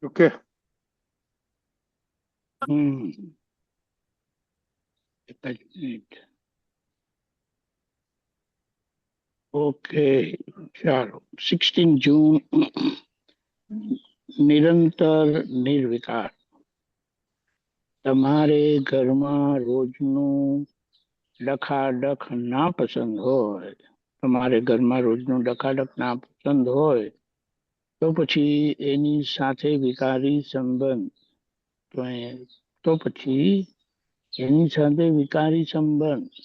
Okay. એક જ minute. Okay, ચાલો. 16 જૂન, નિરંતર નિર્વિકાર. તમારે ઘરમાં રોજનું ડખાડખ ના પસંદ હોય, તમારે ઘરમાં રોજનું ડખાડખ ના પસંદ હોય તો પછી એની સાથે વિકારી સંબંધ તો પછી એની સાથે વિકારી સંબંધ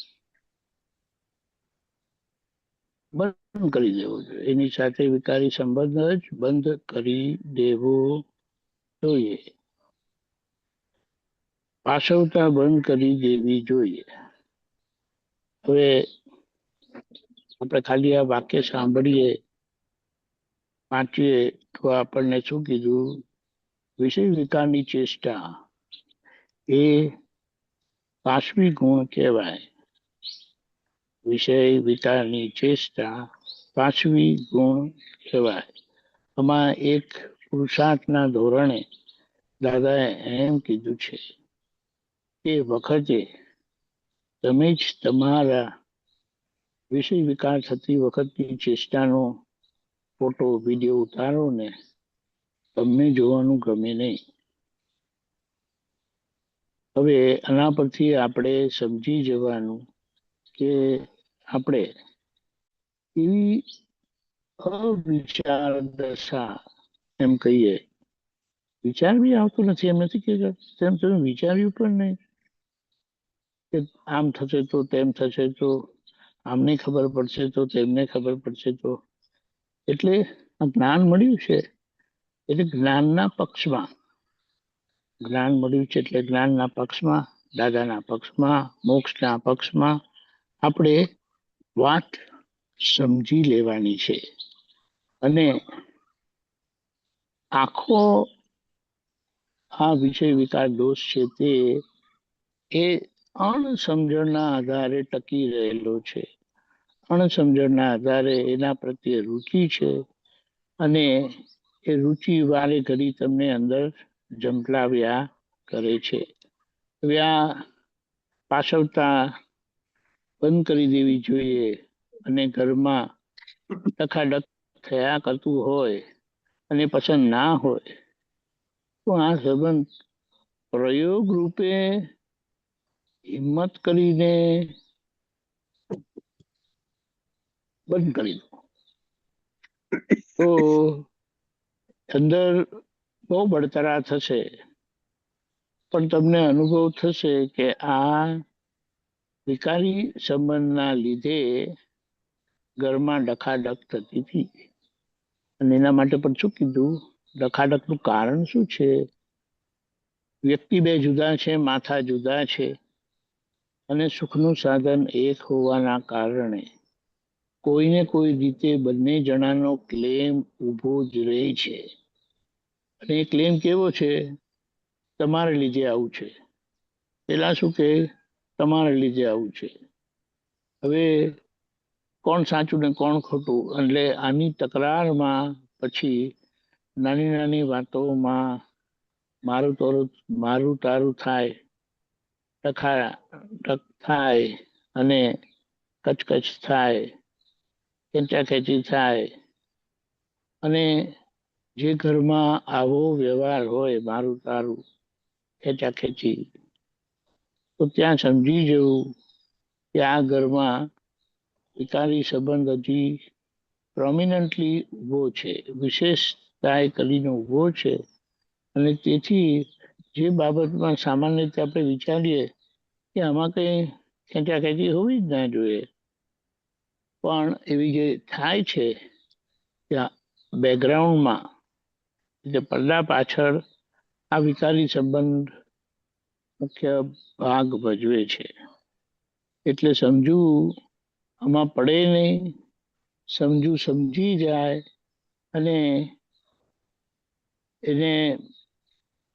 બંધ કરી દેવો જોઈએ. એની સાથે વિકારી સંબંધ જ બંધ કરી દેવો જોઈએ. પાછવતા બંધ કરી દેવી જોઈએ. હવે આપણે ખાલી આ વાક્ય સાંભળીએ, વાંચીએ તો આપણને શું કીધું? વિષય વિકારની ચેષ્ટા એ પાંચમી ગુણ કહેવાય. વિષય વિકારની ચેષ્ટા પાંચમી ગુણ કહેવાય. આમાં એક પુરુષાર્થના ધોરણે દાદાએ એમ કીધું છે કે વખતે તમે જ તમારા વિષય વિકાર થતી વખતની ચેષ્ટાનો ફોટો વિડીયો ઉતારો ને તમને જોવાનું ગમે નહીં. હવે આના પરથી આપણે સમજી જવાનું કે આપણે એવી અવિચાર દશા એમ કહીએ, વિચાર બી આવતો નથી એમ નથી કે તેમ તમે વિચાર્યું પણ નહીં કે આમ થશે તો તેમ થશે તો આમને ખબર પડશે તો તેમને ખબર પડશે તો. એટલે આ જ્ઞાન મળ્યું છે એટલે જ્ઞાનના પક્ષમાં, જ્ઞાન મળ્યું છે એટલે જ્ઞાનના પક્ષમાં, દાદાના પક્ષમાં, મોક્ષના પક્ષમાં આપણે વાત સમજી લેવાની છે. અને આખો આ વિષય વિકાર દોષ છે તે એ અણસમજણના આધારે ટકી રહેલો છે. અણસમજણના આધારે એના પ્રત્યે રુચિ છે અને એ રુચિ વારે ઘડી તમને અંદર ઝંપલાવ્યા કરે છે. હવે આ પાછળતા બંધ કરી દેવી જોઈએ. અને ઘરમાં ડખાડખ થયા કરતું હોય અને પસંદ ના હોય તો આ સંબંધ પ્રયોગ રૂપે હિંમત કરીને બંધ કરી દો તો અંદર બહુ બળતરા થશે, પણ તમને અનુભવ થશે કે આ વિકારી સંબંધના લીધે ઘરમાં ડખાડખ થતી હતી. અને એના માટે પણ શું કીધું? ડખાડખનું કારણ શું છે? વ્યક્તિ બે જુદા છે, માથા જુદા છે અને સુખનું સાધન એક હોવાના કારણે કોઈને કોઈ રીતે બંને જણાનો ક્લેમ ઊભો જ રહે છે. અને એ ક્લેમ કેવો છે? તમારે લીધે આવું છે. પેલા શું કે તમારે લીધે આવું છે. હવે કોણ સાચું ને કોણ ખોટું? એટલે આની તકરારમાં પછી નાની નાની વાતોમાં મારું તારું થાય, ટક થાય અને કચકચ થાય, ખેંચાખેંચી થાય. અને જે ઘરમાં આવો વ્યવહાર હોય, મારું તારું, ખેંચાખેંચી, તો ત્યાં સમજી જવું કે આ ઘરમાં વિકારી સંબંધ હજી પ્રોમિનન્ટલી ઉભો છે, વિશેષતાએ કરીને ઉભો છે. અને તેથી જે બાબતમાં સામાન્ય રીતે આપણે વિચારીએ કે આમાં કંઈ ખેંચાખેંચી હોવી જ ના જોઈએ, પણ એવી જે થાય છે ત્યાં બેકગ્રાઉન્ડમાં, એટલે પડદા પાછળ આ વિકારી સંબંધ મુખ્ય ભાગ ભજવે છે. એટલે સમજવું આમાં પડે નહીં, સમજવું સમજી જાય અને એને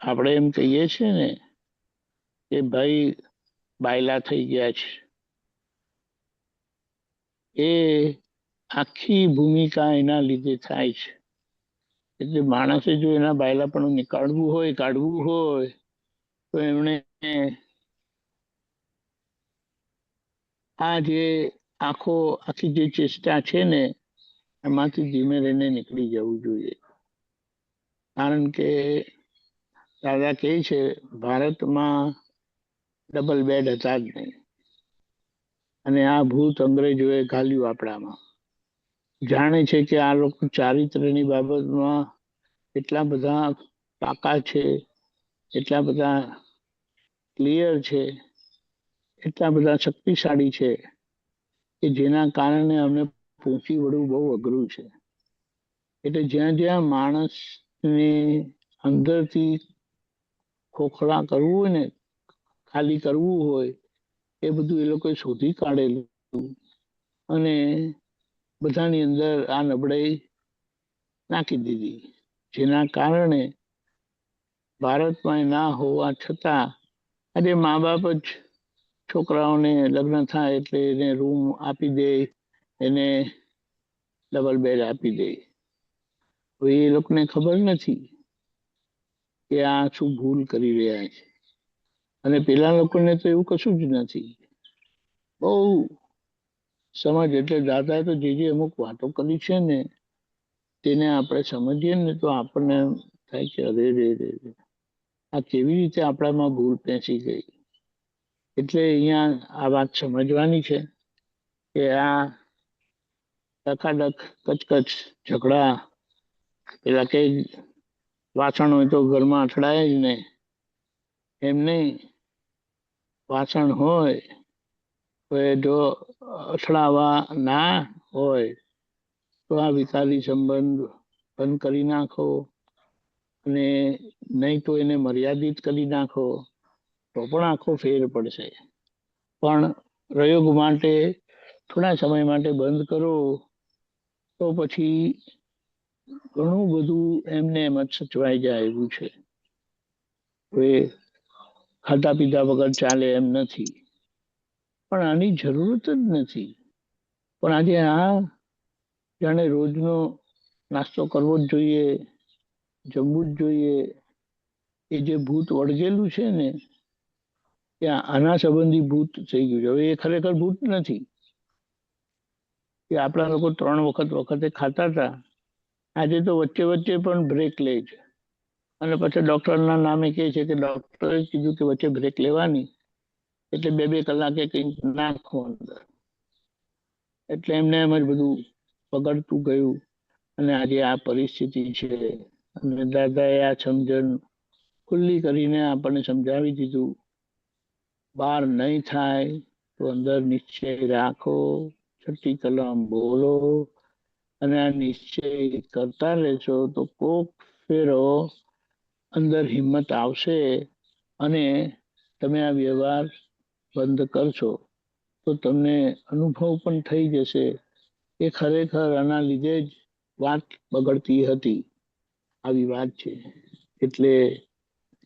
આપણે એમ કહીએ છીએ ને કે ભાઈ બાયલા થઈ ગયા છે, એ આખી ભૂમિકા એના લીધે થાય છે. એટલે માણસે જો એના બાયલાપણું નીકાળવું હોય, કાઢવું હોય, તો એમણે આ જે આખી જે ચેષ્ટા છે ને એમાંથી ધીમે રહીને નીકળી જવું જોઈએ. કારણ કે દાદા કહે છે ભારતમાં ડબલ બેડ હતા જ નહીં, અને આ ભૂત અંગ્રેજોએ ઘાલ્યું આપણામાં. જાણે છે કે આ લોકો ચારિત્ર્યની બાબતમાં એટલા બધા પાકા છે, એટલા બધા ક્લિયર છે, એટલા બધા શક્તિશાળી છે કે જેના કારણે અમને પહોંચી વળવું બહુ અઘરું છે. એટલે જ્યાં જ્યાં માણસને અંદરથી ખોખલા કરવું હોય ને, ખાલી કરવું હોય, એ બધું એ લોકોએ શોધી કાઢેલું અને બધાની અંદર આ નબળાઈ નાખી દીધી. જેના કારણે ભારતમાં ના હોવા છતાં આજે મા બાપ જ છોકરાઓને લગ્ન થાય એટલે એને રૂમ આપી દે, એને ડબલ બેડ આપી દે. હવે એ લોકોને ખબર નથી કે આ શું ભૂલ કરી રહ્યા છે. અને પેલા લોકોને તો એવું કશું જ નથી. બહુ સમજ. એટલે દાદાએ તો જે અમુક વાતો કરી છે ને તેને આપણે સમજીએ ને તો આપણને થાય કે અરે રે રે આ કેવી રીતે આપણામાં ભૂલ પેસી ગઈ. એટલે અહીંયા આ વાત સમજવાની છે કે આ ડખાડખ કચકચ ઝઘડા, પેલા કઈ વાસણ હોય તો ઘરમાં અથડાય જ ને, એમ નહીં. વાસણ હોય તો એ જો અથડાવા ના હોય તો આ વિકારી સંબંધ બંધ કરી નાખો, અને નહીં તો એને મર્યાદિત કરી નાખો તો પણ આખો ફેર પડશે. પણ પ્રયોગ માટે થોડા સમય માટે બંધ કરો તો પછી ઘણું બધું એમને એમ જ સચવાઈ જાય એવું છે. હવે ખાધા પીધા વગર ચાલે એમ નથી, પણ આની જરૂરત જ નથી. પણ આજે આ જાણે રોજનો નાસ્તો કરવો જ જોઈએ, જમવું જ જોઈએ, એ જે ભૂત વળગેલું છે ને ત્યાં આના સંબંધી ભૂત થઈ ગયું છે. હવે એ ખરેખર ભૂત નથી કે આપણા લોકો 3 વખતે ખાતા હતા, આજે તો વચ્ચે વચ્ચે પણ બ્રેક લે છે. અને પછી ડોક્ટરના નામે કહે છે કે ડોક્ટરે કીધું કે વચ્ચે બ્રેક લેવાની, એટલે 2-2 કલાકે કંઈક નાખો અંદર. એટલે એમને એમ જ બધું બગડતું ગયું અને આજે આ પરિસ્થિતિ છે. અને દાદાએ આ સમજણ ખુલ્લી કરીને આપણને સમજાવી દીધું. બહાર નહીં થાય તો અંદર નિશ્ચય રાખો, છઠ્ઠી કલમ બોલો, અને આ નિશ્ચય કરતા રહેશો તો કોક ફેરો અંદર હિંમત આવશે અને તમે આ વ્યવહાર બંધ કરશો તો તમને અનુભવ પણ થઈ જશે કે ખરેખર આના લીધે જ વાત બગડતી હતી. આવી વાત છે. એટલે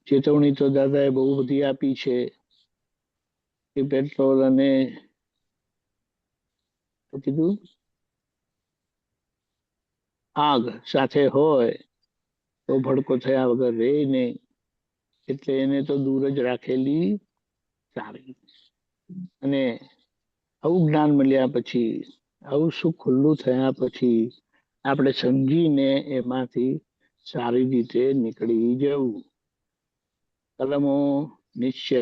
ચેતવણી તો દાદાએ બહુ બધી આપી છે કે પેટ્રોલ અને કીધું આગ સાથે હોય તો ભડકો થયા વગર રહે નહીં. એટલે એને તો દૂર જ રાખેલી સારી. અને આવું જ્ઞાન મળ્યા પછી, આવું સુખ ખુલ્લું થયા પછી આપણે સમજીને એમાંથી સારી રીતે નીકળી જવું. કલમો નિશ્ચય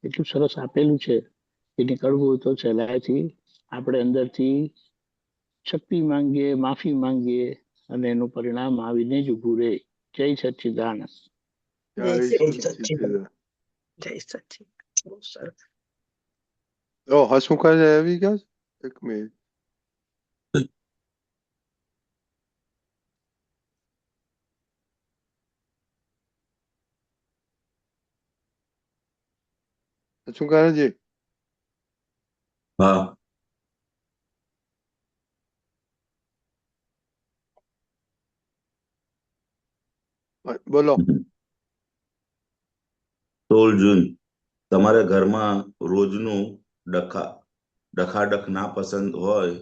એટલું સરસ આપેલું છે કે નીકળવું તો સહેલાઈથી આપણે અંદરથી શક્તિ માંગીએ, માફી માંગીએ અને એનું પરિણામ આવીને જ ઉભું રહે. જય સચ્ચિદાનંદ. જય સચ્ચિદાનંદ. જય સચ્ચિદાનંદ. બહુ સરસ. હસમુખાજી આવી ગયા? એક મિનિટ. હસમુખાજી. હા. બોલો. 16 જૂન તમારા ઘરમાં રોજનું ડખાડખ ના પસંદ હોય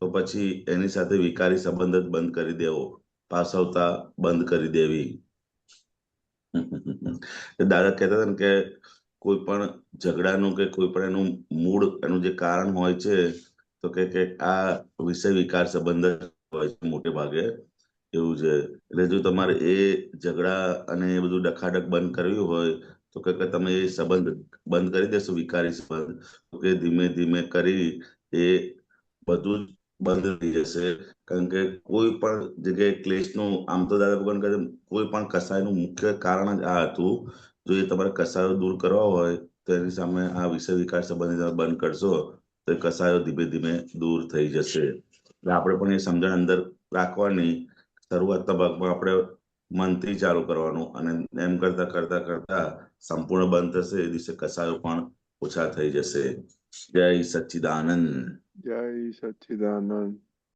તો પછી એની સાથે વિકારી સંબંધ જ બંધ કરી દેવો. પાસવતા બંધ કરી દેવી. દાદા કહેતા હતા ને કે કોઈ પણ ઝઘડાનું કે કોઈ પણ એનું મૂળ, એનું જે કારણ હોય છે તો કે આ વિષય વિકાર સંબંધ હોય છે મોટે ભાગે, એવું છે. એટલે જો તમારે એ ઝઘડા અને એ બધું ડખાડક બંધ કરવી હોય તો કે તમે એ સંબંધ બંધ કરી દેશો, વિકારી સંબંધ, તો કે ધીમે ધીમે કરી એ બધું જ બંધ થઈ જશે. કારણ કે કોઈ પણ જગ્યાએ ક્લેશનું, આમ તો દાદા ભગવાન કહે કોઈ પણ કસાયનું મુખ્ય કારણ જ આ હતું. જો એ તમારે કસાયો દૂર કરવા હોય તો એની સામે આ વિષય વિકાર સંબંધી તમે બંધ કરશો તો એ કસાયો ધીમે ધીમે દૂર થઈ જશે. એટલે આપણે પણ એ સમજણ અંદર રાખવાની. શરૂઆતના ભાગમાં આપણે મનથી ચાલુ કરવાનું અને એમ કરતા કરતા કરતા સંપૂર્ણ બંધ થશે. એ દિવસે કસાયો પણ ઓછા થઈ જશે. જય સચ્ચિદાનંદ. જય સચ્ચિદાનંદ.